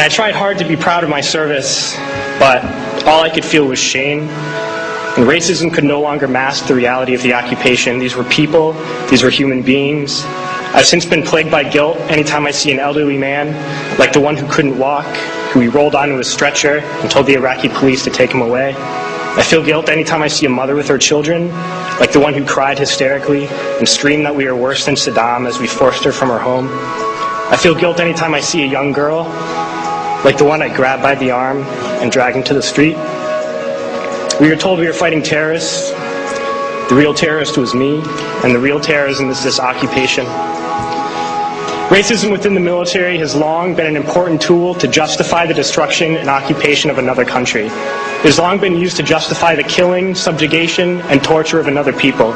I tried hard to be proud of my service, but all I could feel was shame. And racism could no longer mask the reality of the occupation. These were people, these were human beings. I've since been plagued by guilt anytime I see an elderly man, like the one who couldn't walk, who we rolled onto a stretcher and told the Iraqi police to take him away. I feel guilt anytime I see a mother with her children, like the one who cried hysterically and screamed that we are worse than Saddam as we forced her from her home. I feel guilt anytime I see a young girl, like the one I grabbed by the arm and dragged into the street. We were told we were fighting terrorists. The real terrorist was me, and the real terrorism is this occupation. Racism within the military has long been an important tool to justify the destruction and occupation of another country. It has long been used to justify the killing, subjugation, and torture of another people.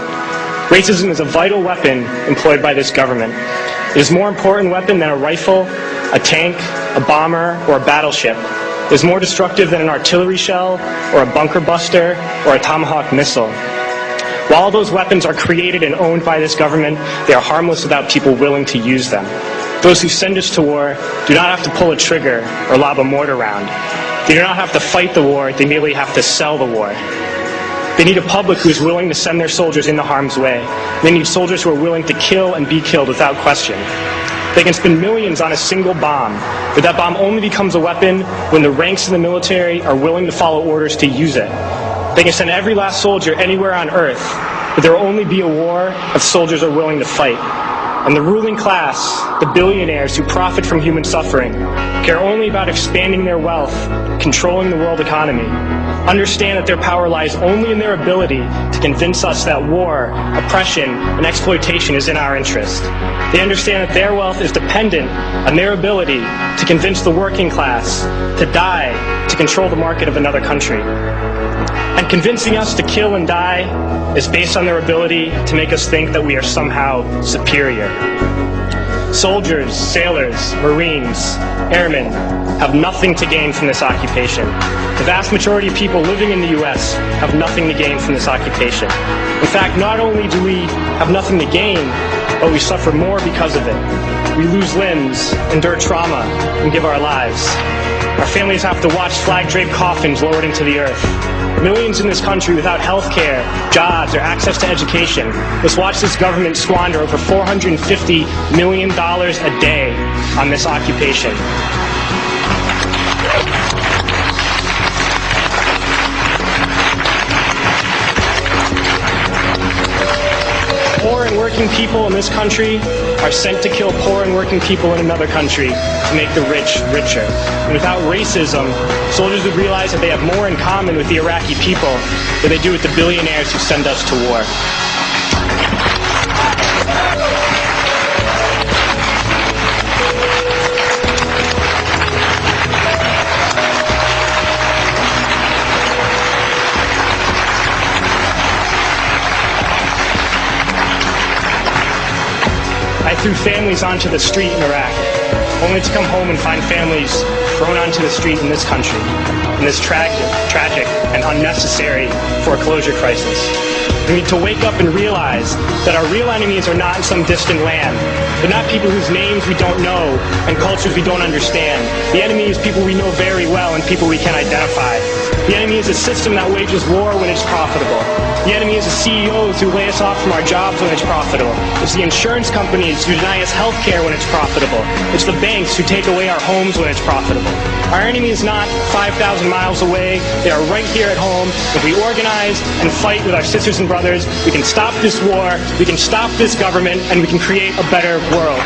Racism is a vital weapon employed by this government. It is a more important weapon than a rifle, a tank, a bomber, or a battleship. It is more destructive than an artillery shell, or a bunker buster, or a Tomahawk missile. While all those weapons are created and owned by this government, they are harmless without people willing to use them. Those who send us to war do not have to pull a trigger or lob a mortar round. They do not have to fight the war, they merely have to sell the war. They need a public who is willing to send their soldiers into harm's way. They need soldiers who are willing to kill and be killed without question. They can spend millions on a single bomb, but that bomb only becomes a weapon when the ranks of the military are willing to follow orders to use it. They can send every last soldier anywhere on earth, but there will only be a war if soldiers are willing to fight. And the ruling class, the billionaires who profit from human suffering, care only about expanding their wealth, controlling the world economy. Understand that their power lies only in their ability to convince us that war, oppression, and exploitation is in our interest. They understand that their wealth is dependent on their ability to convince the working class to die to control the market of another country. And convincing us to kill and die is based on their ability to make us think that we are somehow superior. Soldiers, sailors, Marines, airmen have nothing to gain from this occupation. The vast majority of people living in the U.S. have nothing to gain from this occupation. In fact, not only do we have nothing to gain, but we suffer more because of it. We lose limbs, endure trauma, and give our lives. Our families have to watch flag-draped coffins lowered into the earth. Millions in this country without health care, jobs, or access to education must watch this government squander over $450 million a day on this occupation. Poor and working people in this country are sent to kill poor and working people in another country to make the rich richer. And without racism, soldiers would realize that they have more in common with the Iraqi people than they do with the billionaires who send us to war. I threw families onto the street in Iraq, only to come home and find families thrown onto the street in this country, in this tragic and unnecessary foreclosure crisis. We need to wake up and realize that our real enemies are not in some distant land. They're not people whose names we don't know and cultures we don't understand. The enemy is people we know very well and people we can identify. The enemy is a system that wages war when it's profitable. The enemy is the CEOs who lay us off from our jobs when it's profitable. It's the insurance companies who deny us health care when it's profitable. It's the banks who take away our homes when it's profitable. Our enemy is not 5,000 miles away. They are right here at home. If we organize and fight with our sisters and brothers, we can stop this war, we can stop this government, and we can create a better world.